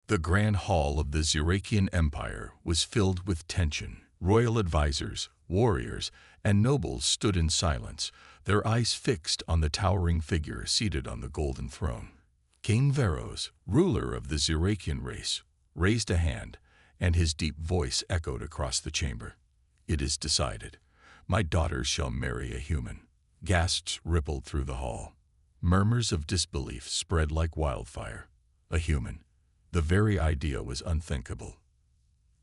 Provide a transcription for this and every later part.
The grand hall of the Zirakian Empire was filled with tension. Royal advisors, warriors, and nobles stood in silence, their eyes fixed on the towering figure seated on the golden throne. King Veros, ruler of the Zirakian race, raised a hand, and his deep voice echoed across the chamber. "It is decided. My daughters shall marry a human." Gasps rippled through the hall. Murmurs of disbelief spread like wildfire. A human. The very idea was unthinkable.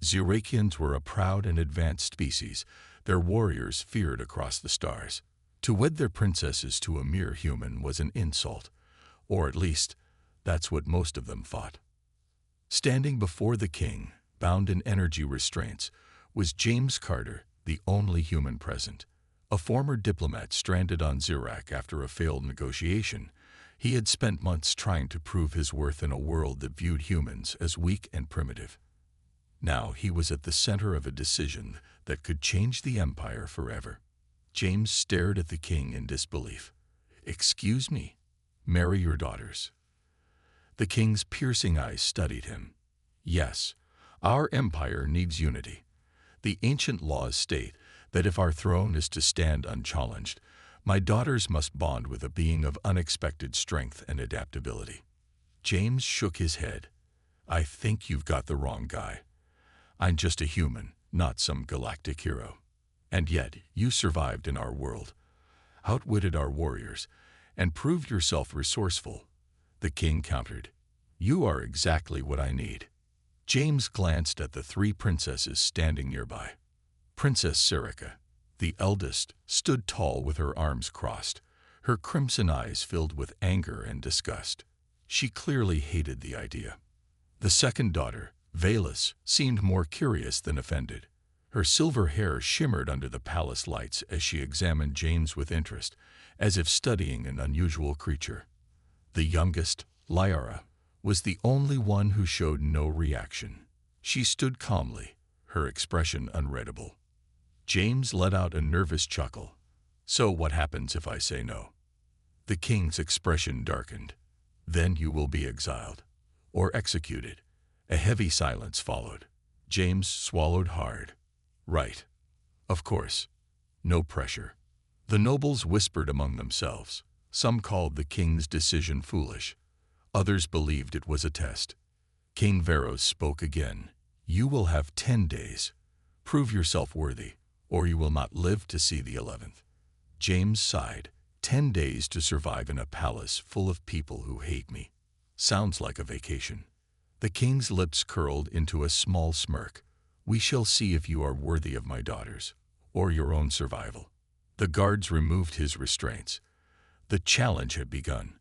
Zirakians were a proud and advanced species. Their warriors feared across the stars. To wed their princesses to a mere human was an insult, or at least, that's what most of them thought. Standing before the king, bound in energy restraints, was James Carter, the only human present. A former diplomat stranded on Zirak after a failed negotiation, he had spent months trying to prove his worth in a world that viewed humans as weak and primitive. Now he was at the center of a decision that could change the empire forever. James stared at the king in disbelief. "Excuse me, marry your daughters." The king's piercing eyes studied him. "Yes, our empire needs unity. The ancient laws state that if our throne is to stand unchallenged, my daughters must bond with a being of unexpected strength and adaptability." James shook his head. "I think you've got the wrong guy. I'm just a human, not some galactic hero. And yet, you survived in our world, outwitted our warriors, and proved yourself resourceful." The king countered. "You are exactly what I need." James glanced at the three princesses standing nearby. Princess Serica, the eldest, stood tall with her arms crossed, her crimson eyes filled with anger and disgust. She clearly hated the idea. The second daughter, Velis, seemed more curious than offended. Her silver hair shimmered under the palace lights as she examined James with interest, as if studying an unusual creature. The youngest, Lyra, was the only one who showed no reaction. She stood calmly, her expression unreadable. James let out a nervous chuckle. "So what happens if I say no?" The king's expression darkened. "Then you will be exiled. Or executed." A heavy silence followed. James swallowed hard. "Right. Of course. No pressure." The nobles whispered among themselves. Some called the king's decision foolish. Others believed it was a test. King Veros spoke again. "You will have 10 days. Prove yourself worthy, or you will not live to see the 11th. James sighed. 10 days to survive in a palace full of people who hate me. Sounds like a vacation. The king's lips curled into a small smirk. "We shall see if you are worthy of my daughters, or your own survival." The guards removed his restraints. The challenge had begun,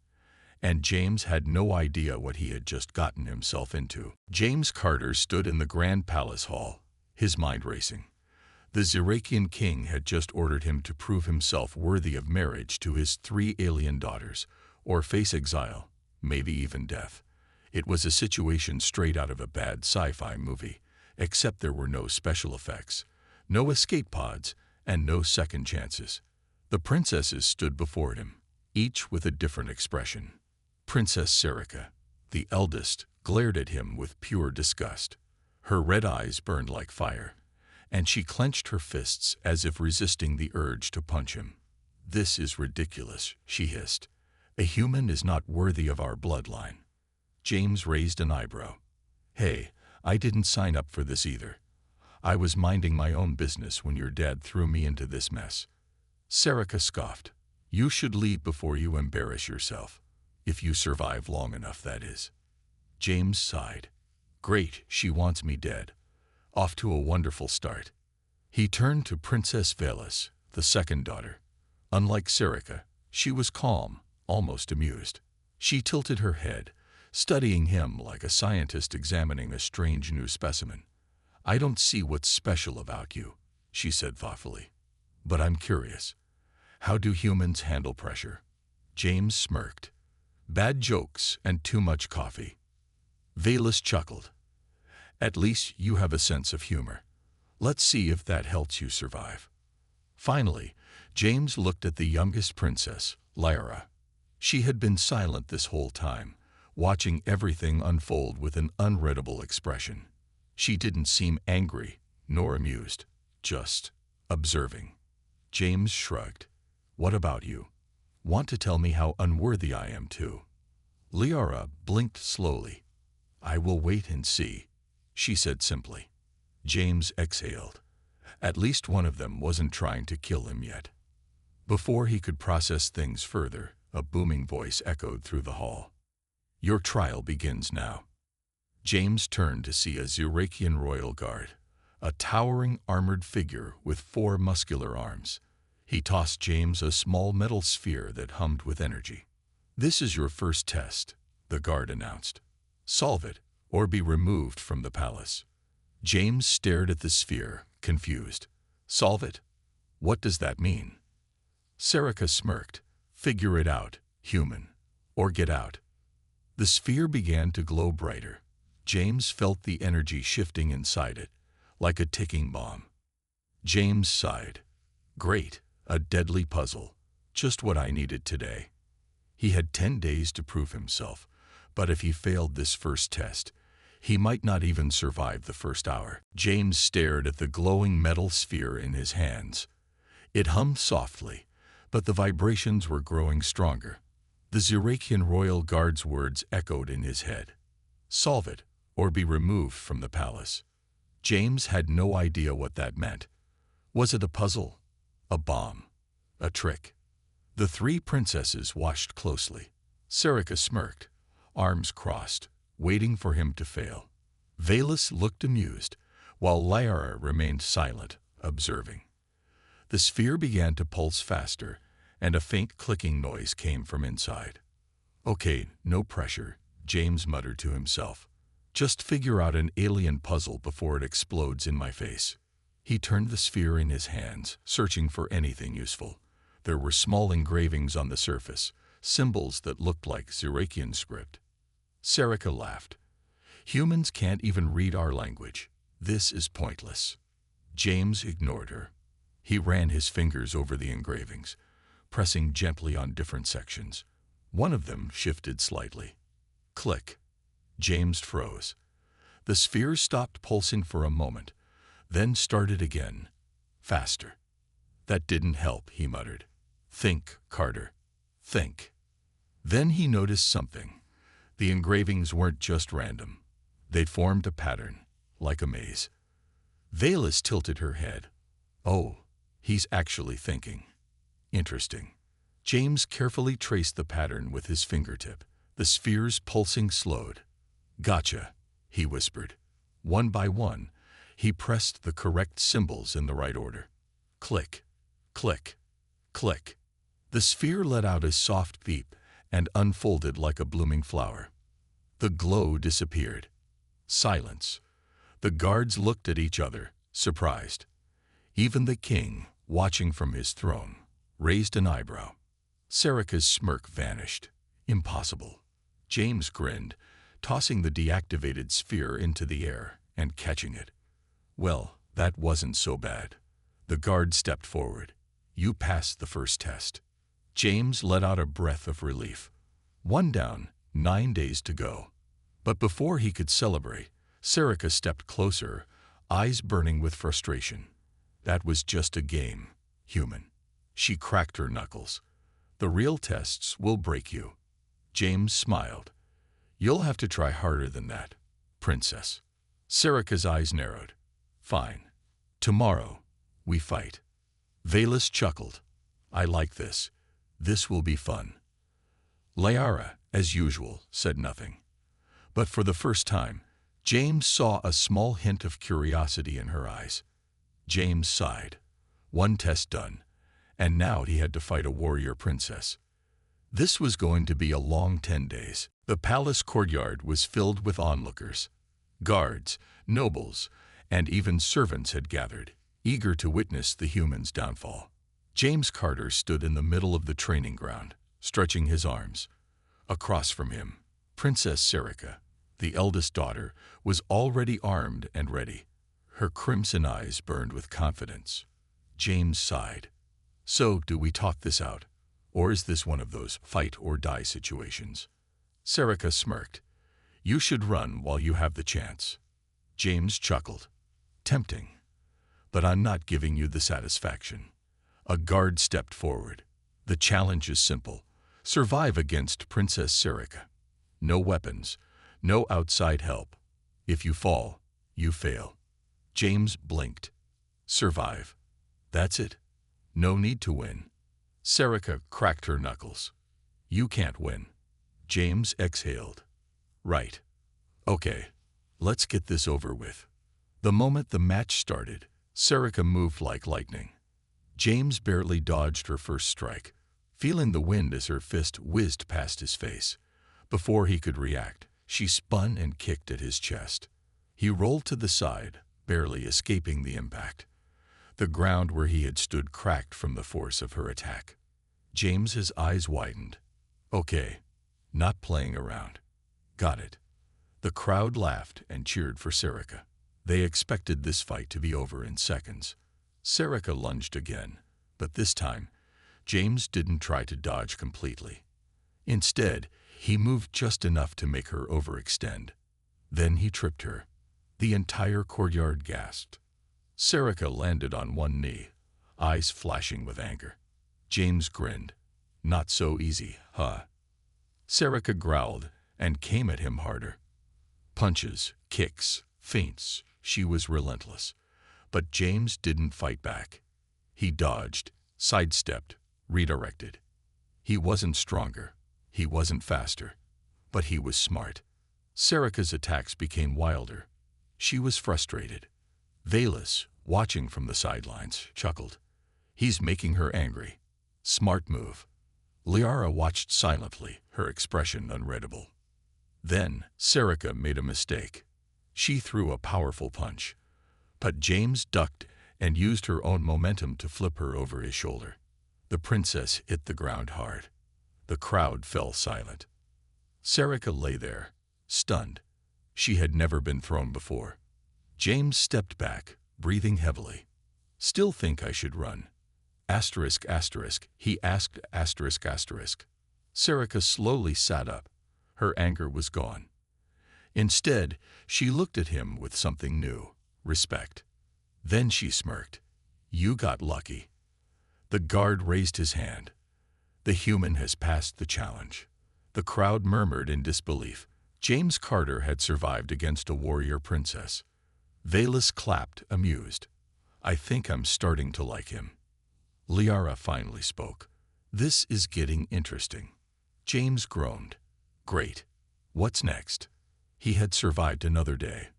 and James had no idea what he had just gotten himself into. James Carter stood in the grand palace hall, his mind racing. The Zirakian king had just ordered him to prove himself worthy of marriage to his 3 alien daughters, or face exile, maybe even death. It was a situation straight out of a bad sci-fi movie, except there were no special effects, no escape pods, and no second chances. The princesses stood before him, each with a different expression. Princess Serica, the eldest, glared at him with pure disgust. Her red eyes burned like fire, and she clenched her fists as if resisting the urge to punch him. "This is ridiculous," she hissed. "A human is not worthy of our bloodline." James raised an eyebrow. "Hey, I didn't sign up for this either. I was minding my own business when your dad threw me into this mess." Serica scoffed. "You should leave before you embarrass yourself. If you survive long enough, that is." James sighed. "Great, she wants me dead. Off to a wonderful start." He turned to Princess Velis, the second daughter. Unlike Serica, she was calm, almost amused. She tilted her head, studying him like a scientist examining a strange new specimen. "I don't see what's special about you," she said thoughtfully. "But I'm curious. How do humans handle pressure?" James smirked. "Bad jokes and too much coffee." Velis chuckled. "At least you have a sense of humor. Let's see if that helps you survive." Finally, James looked at the youngest princess, Lyra. She had been silent this whole time, watching everything unfold with an unreadable expression. She didn't seem angry nor amused, just observing. James shrugged. "What about you? Want to tell me how unworthy I am too?" Liara blinked slowly. "I will wait and see," she said simply. James exhaled. At least one of them wasn't trying to kill him yet. Before he could process things further, a booming voice echoed through the hall. "Your trial begins now." James turned to see a Zurakian royal guard, a towering armored figure with 4 muscular arms. He tossed James a small metal sphere that hummed with energy. "This is your first test," the guard announced. "Solve it, or be removed from the palace." James stared at the sphere, confused. "Solve it? What does that mean?" Serica smirked. "Figure it out, human, or get out." The sphere began to glow brighter. James felt the energy shifting inside it, like a ticking bomb. James sighed. "Great, a deadly puzzle. Just what I needed today." He had 10 days to prove himself, but if he failed this first test, he might not even survive the first hour. James stared at the glowing metal sphere in his hands. It hummed softly, but the vibrations were growing stronger. The Zurakian royal guard's words echoed in his head. "Solve it, or be removed from the palace." James had no idea what that meant. Was it a puzzle? A bomb? A trick? The 3 princesses watched closely. Serica smirked, arms crossed, waiting for him to fail. Valus looked amused, while Liara remained silent, observing. The sphere began to pulse faster, and a faint clicking noise came from inside. "Okay, no pressure," James muttered to himself. "Just figure out an alien puzzle before it explodes in my face." He turned the sphere in his hands, searching for anything useful. There were small engravings on the surface, symbols that looked like Zurakian script. Serica laughed. "Humans can't even read our language. This is pointless." James ignored her. He ran his fingers over the engravings, pressing gently on different sections. One of them shifted slightly. Click. James froze. The sphere stopped pulsing for a moment, then started again, faster. "That didn't help," he muttered. "Think, Carter. Think." Then he noticed something. The engravings weren't just random. They'd formed a pattern, like a maze. Valus tilted her head. "Oh, he's actually thinking. Interesting." James carefully traced the pattern with his fingertip. The sphere's pulsing slowed. "Gotcha," he whispered. One by one, he pressed the correct symbols in the right order. Click, click, click. The sphere let out a soft beep and unfolded like a blooming flower. The glow disappeared. Silence. The guards looked at each other, surprised. Even the king, watching from his throne, raised an eyebrow. Serica's smirk vanished. Impossible. James grinned, tossing the deactivated sphere into the air and catching it. "Well, that wasn't so bad." The guard stepped forward. "You passed the first test." James let out a breath of relief. 1 down, 9 days to go. But before he could celebrate, Serica stepped closer, eyes burning with frustration. "That was just a game, human." She cracked her knuckles. "The real tests will break you." James smiled. "You'll have to try harder than that, princess." Serica's eyes narrowed. "Fine. Tomorrow, we fight." Valus chuckled. "I like this. This will be fun." Liara, as usual, said nothing. But for the first time, James saw a small hint of curiosity in her eyes. James sighed. 1 test done, and now he had to fight a warrior princess. This was going to be a long 10 days. The palace courtyard was filled with onlookers. Guards, nobles, and even servants had gathered, eager to witness the human's downfall. James Carter stood in the middle of the training ground, stretching his arms. Across from him, Princess Serica, the eldest daughter, was already armed and ready. Her crimson eyes burned with confidence. James sighed. "So, do we talk this out? Or is this one of those fight-or-die situations?" Serica smirked. You should run while you have the chance. James chuckled. Tempting. But I'm not giving you the satisfaction. A guard stepped forward. The challenge is simple. Survive against Princess Serica. No weapons. No outside help. If you fall, you fail. James blinked. Survive. That's it. No need to win. Serica cracked her knuckles. You can't win. James exhaled. Right. Okay. Let's get this over with. The moment the match started, Serica moved like lightning. James barely dodged her first strike, feeling the wind as her fist whizzed past his face. Before he could react, she spun and kicked at his chest. He rolled to the side, barely escaping the impact. The ground where he had stood cracked from the force of her attack. James's eyes widened. Okay, not playing around. Got it. The crowd laughed and cheered for Serica. They expected this fight to be over in seconds. Serica lunged again, but this time, James didn't try to dodge completely. Instead, he moved just enough to make her overextend. Then he tripped her. The entire courtyard gasped. Serica landed on one knee, eyes flashing with anger. James grinned. Not so easy, huh? Serica growled and came at him harder. Punches, kicks, feints, she was relentless. But James didn't fight back. He dodged, sidestepped, redirected. He wasn't stronger. He wasn't faster. But he was smart. Serica's attacks became wilder. She was frustrated. Valus, watching from the sidelines, chuckled. He's making her angry. Smart move. Liara watched silently, her expression unreadable. Then, Serica made a mistake. She threw a powerful punch. But James ducked and used her own momentum to flip her over his shoulder. The princess hit the ground hard. The crowd fell silent. Serica lay there, stunned. She had never been thrown before. James stepped back, breathing heavily. Still think I should run? Asterisk, asterisk, he asked, asterisk, asterisk. Serica slowly sat up. Her anger was gone. Instead, she looked at him with something new, respect. Then she smirked. You got lucky. The guard raised his hand. The human has passed the challenge. The crowd murmured in disbelief. James Carter had survived against a warrior princess. Valus clapped, amused. I think I'm starting to like him. Liara finally spoke. This is getting interesting. James groaned. Great. What's next? He had survived another day.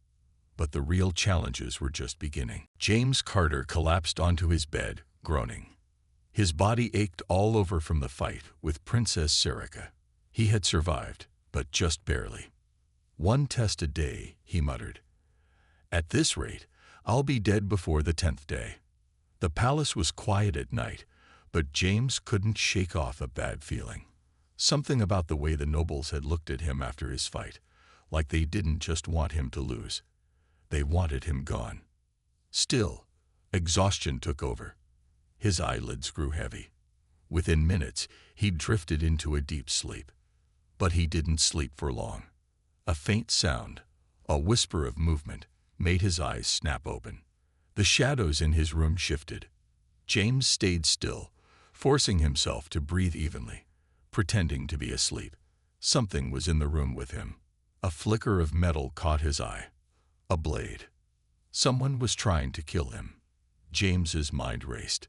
But the real challenges were just beginning. James Carter collapsed onto his bed, groaning. His body ached all over from the fight with Princess Serica. He had survived, but just barely. 1 test a day, he muttered. At this rate, I'll be dead before the 10th day. The palace was quiet at night, but James couldn't shake off a bad feeling. Something about the way the nobles had looked at him after his fight, like they didn't just want him to lose. They wanted him gone. Still, exhaustion took over. His eyelids grew heavy. Within minutes, he drifted into a deep sleep. But he didn't sleep for long. A faint sound, a whisper of movement, made his eyes snap open. The shadows in his room shifted. James stayed still, forcing himself to breathe evenly, pretending to be asleep. Something was in the room with him. A flicker of metal caught his eye. A blade. Someone was trying to kill him. James's mind raced.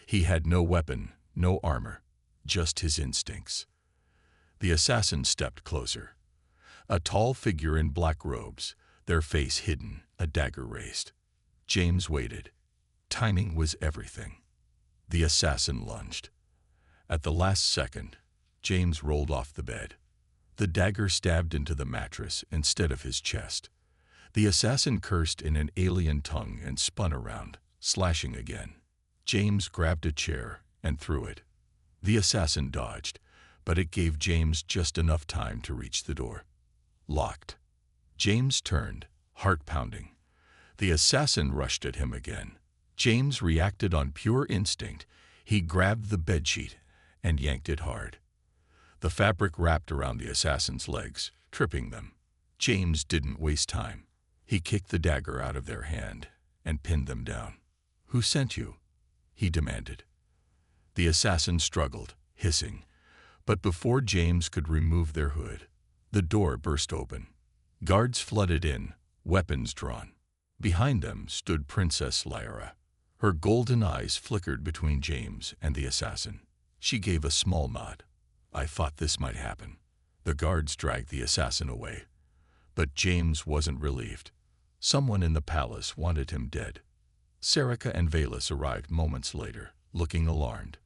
He had no weapon, no armor, just his instincts. The assassin stepped closer. A tall figure in black robes, their face hidden, a dagger raised. James waited. Timing was everything. The assassin lunged. At the last second, James rolled off the bed. The dagger stabbed into the mattress instead of his chest. The assassin cursed in an alien tongue and spun around, slashing again. James grabbed a chair and threw it. The assassin dodged, but it gave James just enough time to reach the door. Locked. James turned, heart pounding. The assassin rushed at him again. James reacted on pure instinct. He grabbed the bedsheet and yanked it hard. The fabric wrapped around the assassin's legs, tripping them. James didn't waste time. He kicked the dagger out of their hand and pinned them down. "Who sent you?" he demanded. The assassin struggled, hissing, but before James could remove their hood, the door burst open. Guards flooded in, weapons drawn. Behind them stood Princess Lyra. Her golden eyes flickered between James and the assassin. She gave a small nod. "I thought this might happen." The guards dragged the assassin away. But James wasn't relieved. Someone in the palace wanted him dead. Serica and Valus arrived moments later, looking alarmed.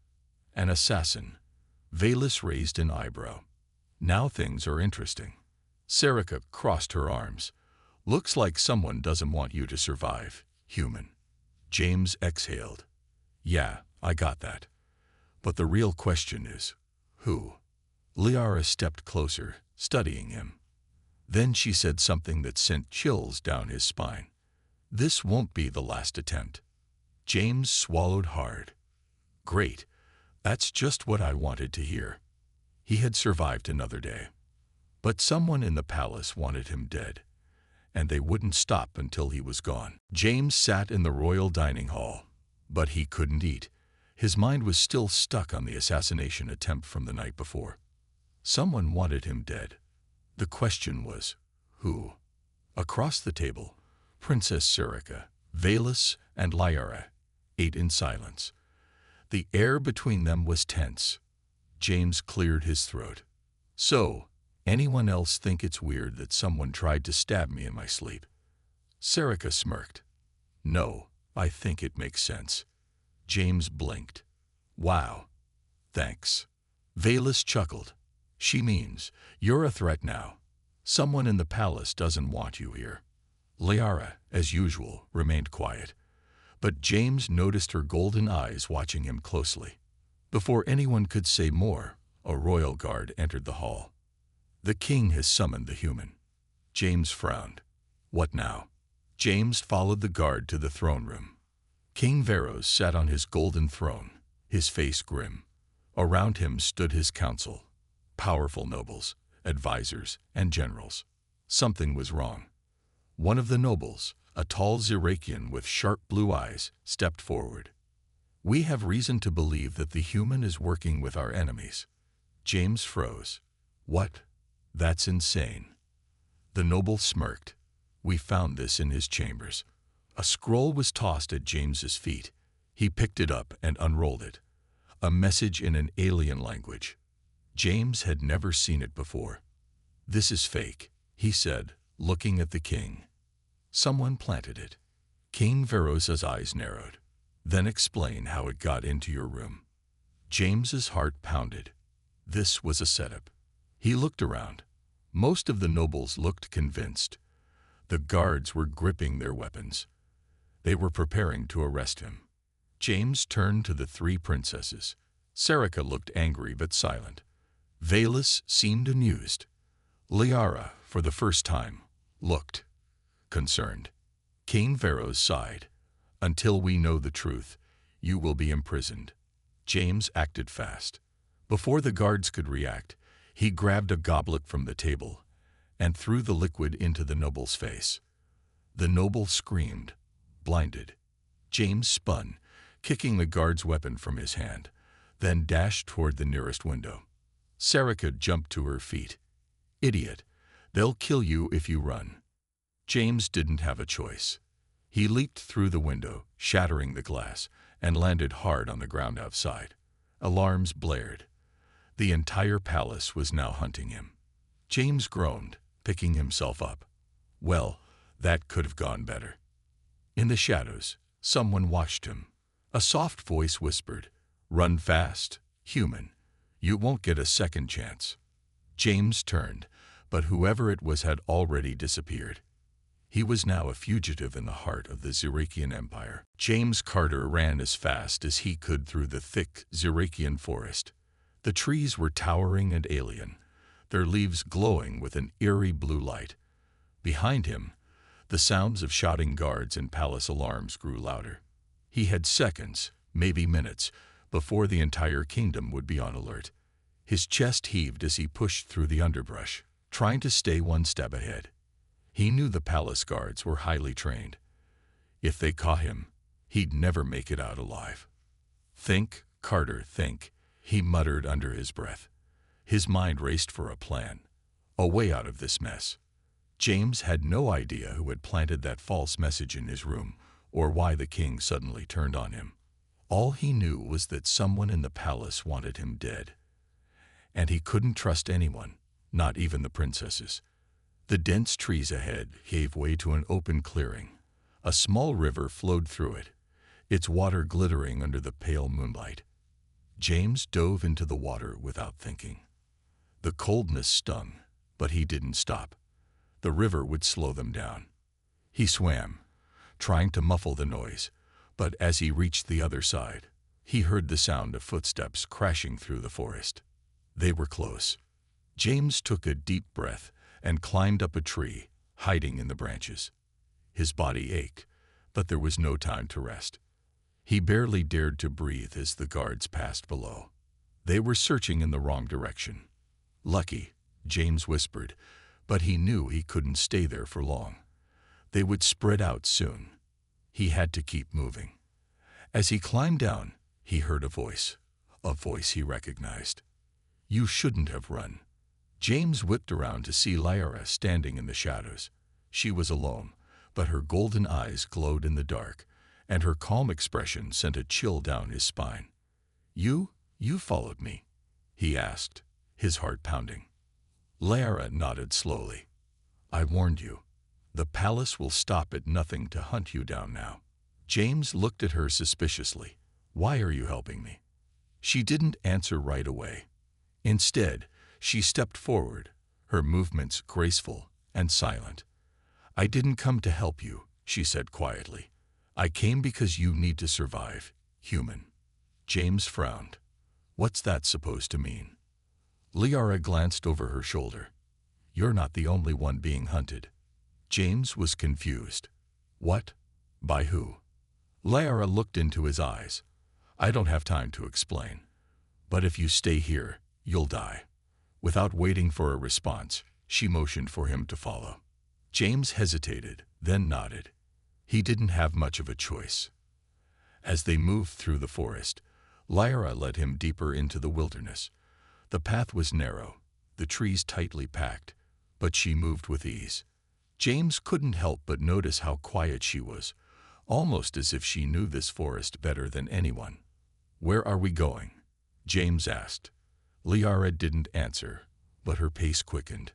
"An assassin." Valus raised an eyebrow. "Now things are interesting." Serica crossed her arms. "Looks like someone doesn't want you to survive, human." James exhaled. "Yeah, I got that. But the real question is, who?" Lyra stepped closer, studying him. Then she said something that sent chills down his spine. "This won't be the last attempt." James swallowed hard. Great. That's just what I wanted to hear. He had survived another day. But someone in the palace wanted him dead, and they wouldn't stop until he was gone. James sat in the royal dining hall, but he couldn't eat. His mind was still stuck on the assassination attempt from the night before. Someone wanted him dead. The question was, who? Across the table, Princess Serica, Valus, and Lyra ate in silence. The air between them was tense. James cleared his throat. "So, anyone else think it's weird that someone tried to stab me in my sleep?" Serica smirked. "No, I think it makes sense." James blinked. "Wow. Thanks." Valus chuckled. "She means you're a threat now. Someone in the palace doesn't want you here." Lyra, as usual, remained quiet, but James noticed her golden eyes watching him closely. Before anyone could say more, a royal guard entered the hall. "The king has summoned the human." James frowned. "What now?" James followed the guard to the throne room. King Veros sat on his golden throne, his face grim. Around him stood his council, powerful nobles, advisors, and generals. Something was wrong. One of the nobles, a tall Zirakian with sharp blue eyes, stepped forward. "We have reason to believe that the human is working with our enemies." James froze. "What? That's insane." The noble smirked. "We found this in his chambers." A scroll was tossed at James's feet. He picked it up and unrolled it. A message in an alien language. James had never seen it before. "This is fake," he said, looking at the king. "Someone planted it." King Veros's eyes narrowed. "Then explain how it got into your room." James's heart pounded. This was a setup. He looked around. Most of the nobles looked convinced. The guards were gripping their weapons. They were preparing to arrest him. James turned to the three princesses. Serica looked angry but silent. Valus seemed amused. Lyra, for the first time, looked concerned. King Veros sighed. "Until we know the truth, you will be imprisoned." James acted fast. Before the guards could react, he grabbed a goblet from the table and threw the liquid into the noble's face. The noble screamed, blinded. James spun, kicking the guard's weapon from his hand, then dashed toward the nearest window. Serica jumped to her feet. "Idiot, they'll kill you if you run." James didn't have a choice. He leaped through the window, shattering the glass, and landed hard on the ground outside. Alarms blared. The entire palace was now hunting him. James groaned, picking himself up. Well, that could have gone better. In the shadows, someone watched him. A soft voice whispered, "Run fast, human. You won't get a second chance." James turned, but whoever it was had already disappeared. He was now a fugitive in the heart of the Zirakian Empire. James Carter ran as fast as he could through the thick Zirakian forest. The trees were towering and alien, their leaves glowing with an eerie blue light. Behind him, the sounds of shouting guards and palace alarms grew louder. He had seconds, maybe minutes, before the entire kingdom would be on alert. His chest heaved as he pushed through the underbrush, trying to stay one step ahead. He knew the palace guards were highly trained. If they caught him, he'd never make it out alive. "Think, Carter, think," he muttered under his breath. His mind raced for a plan, a way out of this mess. James had no idea who had planted that false message in his room or why the king suddenly turned on him. All he knew was that someone in the palace wanted him dead. And he couldn't trust anyone, not even the princesses. The dense trees ahead gave way to an open clearing. A small river flowed through it, its water glittering under the pale moonlight. James dove into the water without thinking. The coldness stung, but he didn't stop. The river would slow them down. He swam, trying to muffle the noise, but as he reached the other side, he heard the sound of footsteps crashing through the forest. They were close. James took a deep breath and climbed up a tree, hiding in the branches. His body ached, but there was no time to rest. He barely dared to breathe as the guards passed below. They were searching in the wrong direction. "Lucky," James whispered, but he knew he couldn't stay there for long. They would spread out soon. He had to keep moving. As he climbed down, he heard a voice he recognized. "You shouldn't have run." James whipped around to see Lyra standing in the shadows. She was alone, but her golden eyes glowed in the dark, and her calm expression sent a chill down his spine. You followed me?" he asked, his heart pounding. Lyra nodded slowly. "I warned you. The palace will stop at nothing to hunt you down now." James looked at her suspiciously. "Why are you helping me?" She didn't answer right away. Instead, she stepped forward, her movements graceful and silent. "I didn't come to help you," she said quietly. "I came because you need to survive, human." James frowned. "What's that supposed to mean?" Lyra glanced over her shoulder. "You're not the only one being hunted." James was confused. "What? By who?" Lyra looked into his eyes. "I don't have time to explain. But if you stay here, you'll die." Without waiting for a response, she motioned for him to follow. James hesitated, then nodded. He didn't have much of a choice. As they moved through the forest, Lyra led him deeper into the wilderness. The path was narrow, the trees tightly packed, but she moved with ease. James couldn't help but notice how quiet she was, almost as if she knew this forest better than anyone. "Where are we going?" James asked. Lyra didn't answer, but her pace quickened.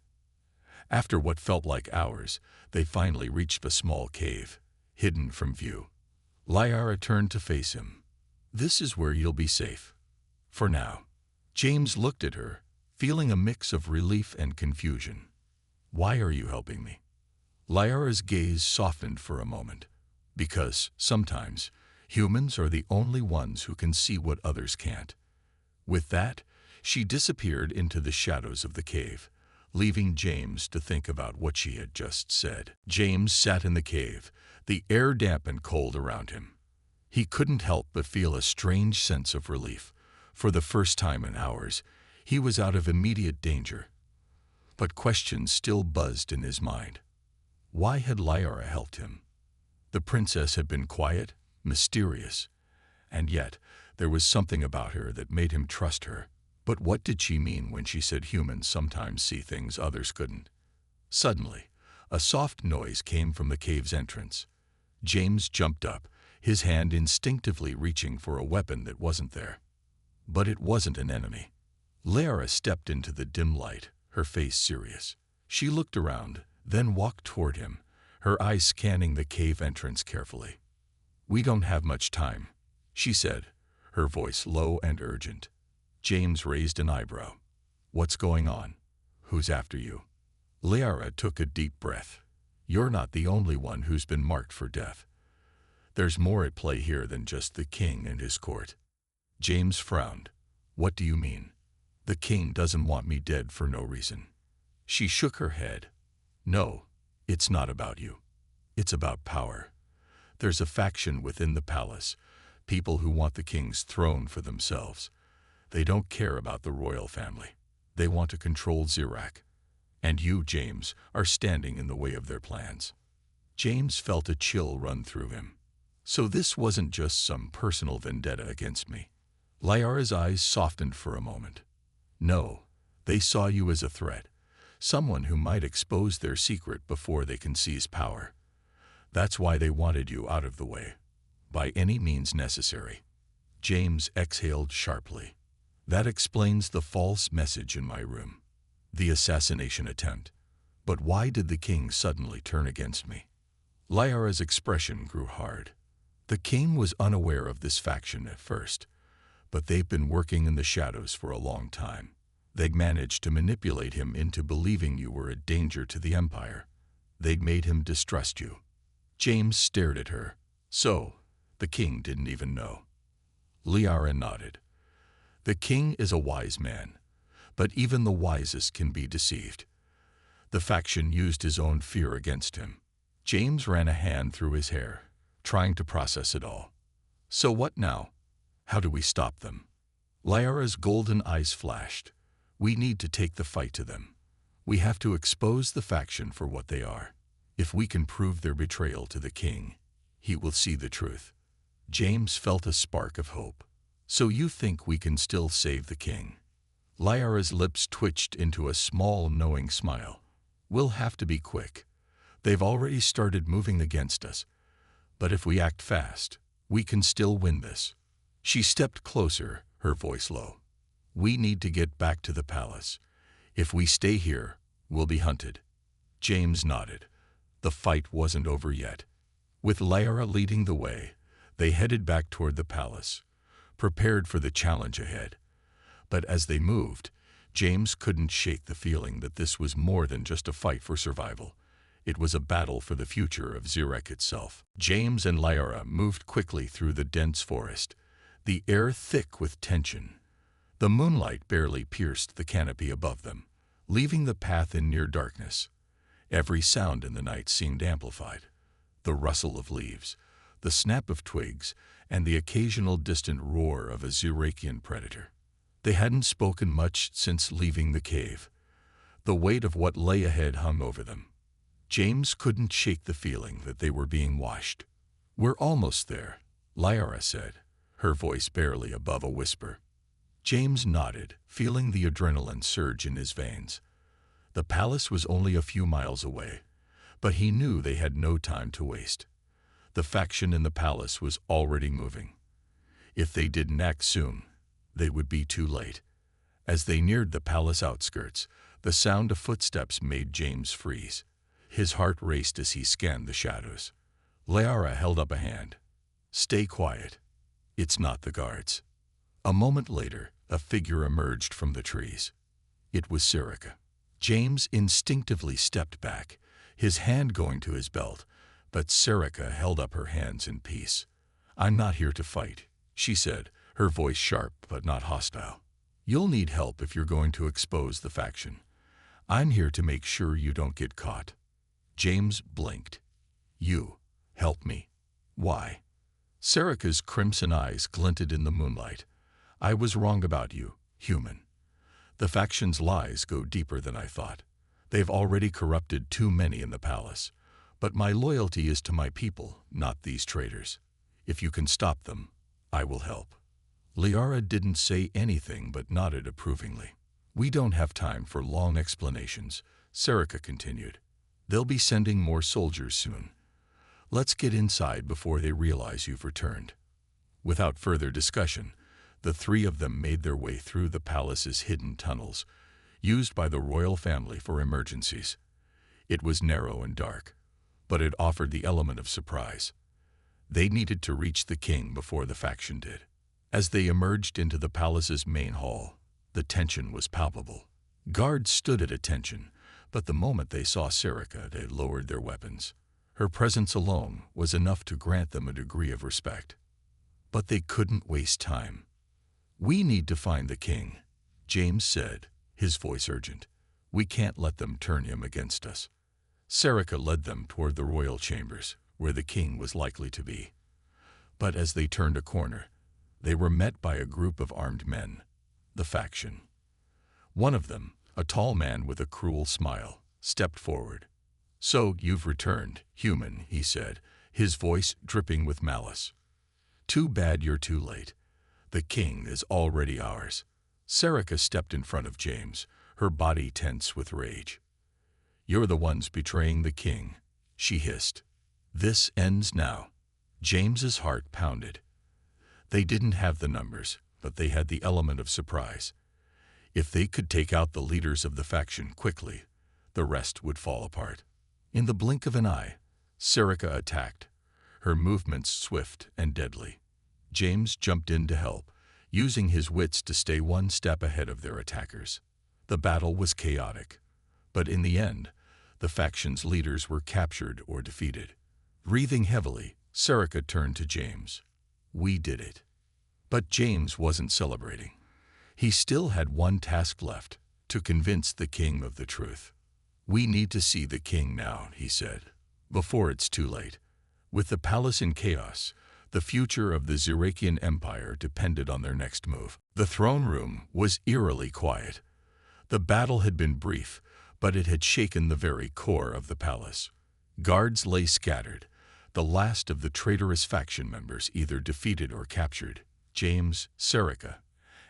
After what felt like hours, they finally reached a small cave, hidden from view. Lyra turned to face him. "This is where you'll be safe. For now." James looked at her, feeling a mix of relief and confusion. "Why are you helping me?" Lyra's gaze softened for a moment. "Because, sometimes, humans are the only ones who can see what others can't." With that, she disappeared into the shadows of the cave, leaving James to think about what she had just said. James sat in the cave, the air damp and cold around him. He couldn't help but feel a strange sense of relief. For the first time in hours, he was out of immediate danger. But questions still buzzed in his mind. Why had Lyra helped him? The princess had been quiet, mysterious, and yet there was something about her that made him trust her. But what did she mean when she said humans sometimes see things others couldn't? Suddenly, a soft noise came from the cave's entrance. James jumped up, his hand instinctively reaching for a weapon that wasn't there. But it wasn't an enemy. Lyra stepped into the dim light, her face serious. She looked around, then walked toward him, her eyes scanning the cave entrance carefully. "We don't have much time," she said, her voice low and urgent. James raised an eyebrow. "What's going on? Who's after you?" Lyra took a deep breath. "You're not the only one who's been marked for death. There's more at play here than just the king and his court." James frowned. "What do you mean?" "The king doesn't want me dead for no reason." She shook her head. "No, it's not about you. It's about power. There's a faction within the palace, people who want the king's throne for themselves. They don't care about the royal family. They want to control Xerac. And you, James, are standing in the way of their plans. James felt a chill run through him. So this wasn't just some personal vendetta against me. Lyara's eyes softened for a moment. No, they saw you as a threat, someone who might expose their secret before they can seize power. That's why they wanted you out of the way, by any means necessary. James exhaled sharply. That explains the false message in my room, the assassination attempt. But why did the king suddenly turn against me? Lyara's expression grew hard. The king was unaware of this faction at first, but they've been working in the shadows for a long time. They'd managed to manipulate him into believing you were a danger to the Empire. They'd made him distrust you. James stared at her. So, the king didn't even know. Lyara nodded. The king is a wise man, but even the wisest can be deceived. The faction used his own fear against him. James ran a hand through his hair, trying to process it all. So what now? How do we stop them? Lyara's golden eyes flashed. We need to take the fight to them. We have to expose the faction for what they are. If we can prove their betrayal to the king, he will see the truth. James felt a spark of hope. So you think we can still save the king? Lyara's lips twitched into a small, knowing smile. We'll have to be quick. They've already started moving against us. But if we act fast, we can still win this. She stepped closer, her voice low. We need to get back to the palace. If we stay here, we'll be hunted. James nodded. The fight wasn't over yet. With Lyara leading the way, they headed back toward the palace, prepared for the challenge ahead. But as they moved, James couldn't shake the feeling that this was more than just a fight for survival. It was a battle for the future of Xerac itself. James and Lyara moved quickly through the dense forest, the air thick with tension. The moonlight barely pierced the canopy above them, leaving the path in near darkness. Every sound in the night seemed amplified. The rustle of leaves, the snap of twigs, and the occasional distant roar of a Xeracian predator. They hadn't spoken much since leaving the cave. The weight of what lay ahead hung over them. James couldn't shake the feeling that they were being watched. We're almost there, Lyara said, her voice barely above a whisper. James nodded, feeling the adrenaline surge in his veins. The palace was only a few miles away, but he knew they had no time to waste. The faction in the palace was already moving. If they didn't act soon, they would be too late. As they neared the palace outskirts, the sound of footsteps made James freeze. His heart raced as he scanned the shadows. Lyara held up a hand. Stay quiet. It's not the guards. A moment later, a figure emerged from the trees. It was Xerac. James instinctively stepped back, his hand going to his belt, but Xerac held up her hands in peace. I'm not here to fight, she said, her voice sharp but not hostile. You'll need help if you're going to expose the faction. I'm here to make sure you don't get caught. James blinked. You help me? Why? Xerac's crimson eyes glinted in the moonlight. I was wrong about you, human. The faction's lies go deeper than I thought. They've already corrupted too many in the palace. But my loyalty is to my people, not these traitors. If you can stop them, I will help. Lyara didn't say anything but nodded approvingly. We don't have time for long explanations, Xerac continued. They'll be sending more soldiers soon. Let's get inside before they realize you've returned. Without further discussion, the three of them made their way through the palace's hidden tunnels, used by the royal family for emergencies. It was narrow and dark, but it offered the element of surprise. They needed to reach the king before the faction did. As they emerged into the palace's main hall, the tension was palpable. Guards stood at attention, but the moment they saw Xerac, they lowered their weapons. Her presence alone was enough to grant them a degree of respect. But they couldn't waste time. We need to find the king, James said, his voice urgent. We can't let them turn him against us. Xerac led them toward the royal chambers, where the king was likely to be. But as they turned a corner, they were met by a group of armed men. the faction. One of them, a tall man with a cruel smile, stepped forward. "So you've returned, human," he said, his voice dripping with malice. "Too bad you're too late. The king is already ours." Serica stepped in front of James, her body tense with rage. "You're the ones betraying the king," she hissed. "This ends now." James's heart pounded. They didn't have the numbers, but they had the element of surprise. If they could take out the leaders of the faction quickly, the rest would fall apart. In the blink of an eye, Serica attacked, her movements swift and deadly. James jumped in to help, using his wits to stay one step ahead of their attackers. The battle was chaotic, but in the end, the faction's leaders were captured or defeated. Breathing heavily, Serica turned to James. "We did it." But James wasn't celebrating. He still had one task left, to convince the king of the truth. "We need to see the king now," he said, "before it's too late." With the palace in chaos, the future of the Zirakian Empire depended on their next move. The throne room was eerily quiet. The battle had been brief, but it had shaken the very core of the palace. Guards lay scattered, the last of the traitorous faction members either defeated or captured. James, Serica,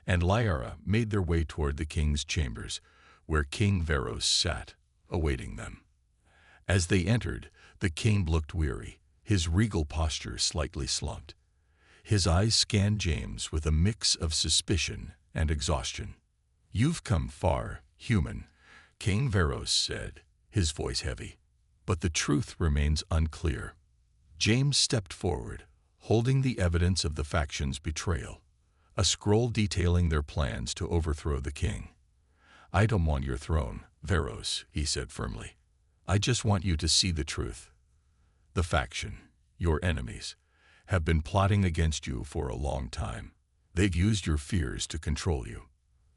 and Lyra made their way toward the king's chambers, where King Veros sat, awaiting them. As they entered, the king looked weary, his regal posture slightly slumped. His eyes scanned James with a mix of suspicion and exhaustion. "You've come far, human," King Veros said, his voice heavy. "But the truth remains unclear." James stepped forward, holding the evidence of the faction's betrayal, a scroll detailing their plans to overthrow the king. "I don't want your throne, Veros," he said firmly. "I just want you to see the truth. The faction, your enemies, have been plotting against you for a long time. They've used your fears to control you."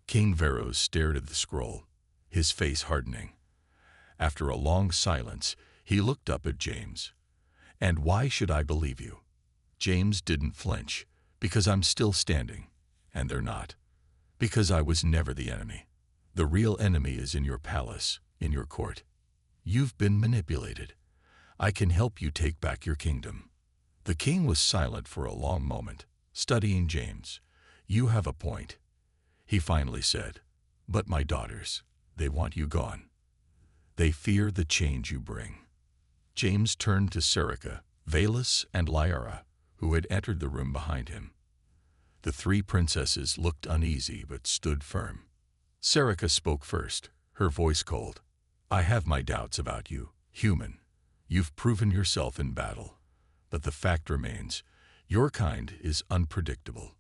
King Veros stared at the scroll, his face hardening. After a long silence, he looked up at James. "And why should I believe you?" James didn't flinch. "Because I'm still standing, and they're not. Because I was never the enemy. The real enemy is in your palace, in your court. You've been manipulated. I can help you take back your kingdom." The king was silent for a long moment, studying James. "You have a point," he finally said. "But my daughters, they want you gone. They fear the change you bring." James turned to Serica, Velos, and Lyra, who had entered the room behind him. The three princesses looked uneasy but stood firm. Serica spoke first, her voice cold. "I have my doubts about you, human. You've proven yourself in battle. But the fact remains, your kind is unpredictable.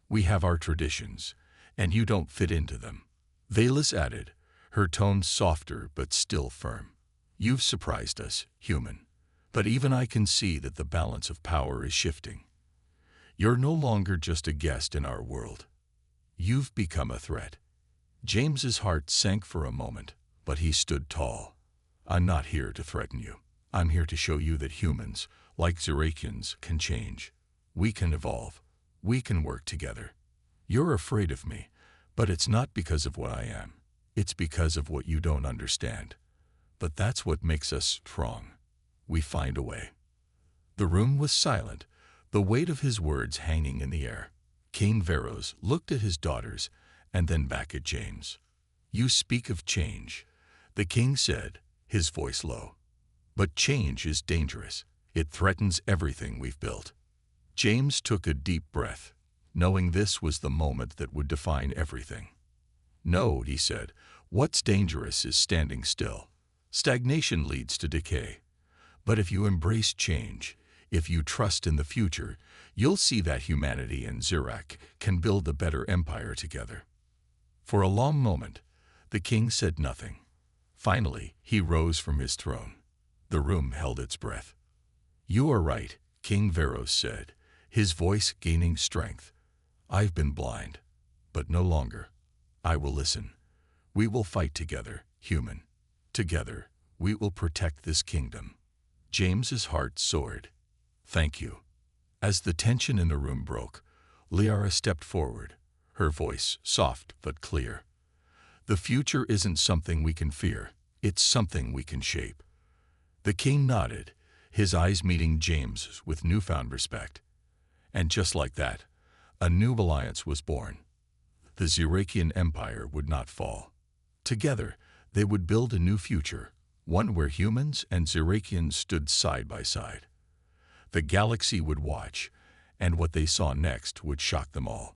We have our traditions, and you don't fit into them." Velos added, her tone softer but still firm. "You've surprised us, human. But even I can see that the balance of power is shifting. You're no longer just a guest in our world. You've become a threat." James's heart sank for a moment, but he stood tall. "I'm not here to threaten you. I'm here to show you that humans, like Zirakians, can change. We can evolve. We can work together. You're afraid of me, but it's not because of what I am. It's because of what you don't understand. But that's what makes us strong. We find a way." The room was silent, the weight of his words hanging in the air. King Veros looked at his daughters and then back at James. "You speak of change," the king said, his voice low. "But change is dangerous. It threatens everything we've built." James took a deep breath, knowing this was the moment that would define everything. "No," he said, "what's dangerous is standing still. Stagnation leads to decay. But if you embrace change, if you trust in the future, you'll see that humanity and Zirak can build a better empire together." For a long moment, the king said nothing. Finally, he rose from his throne. The room held its breath. "You are right," King Veros said, his voice gaining strength. "I've been blind, but no longer. I will listen. We will fight together, human. Together, we will protect this kingdom." James's heart soared. "Thank you." As the tension in the room broke, Liara stepped forward, her voice soft but clear. "The future isn't something we can fear, it's something we can shape." The king nodded, his eyes meeting James's with newfound respect. And just like that, a new alliance was born. The Zirakian Empire would not fall. Together, they would build a new future, one where humans and Zirakians stood side by side. The galaxy would watch, and what they saw next would shock them all.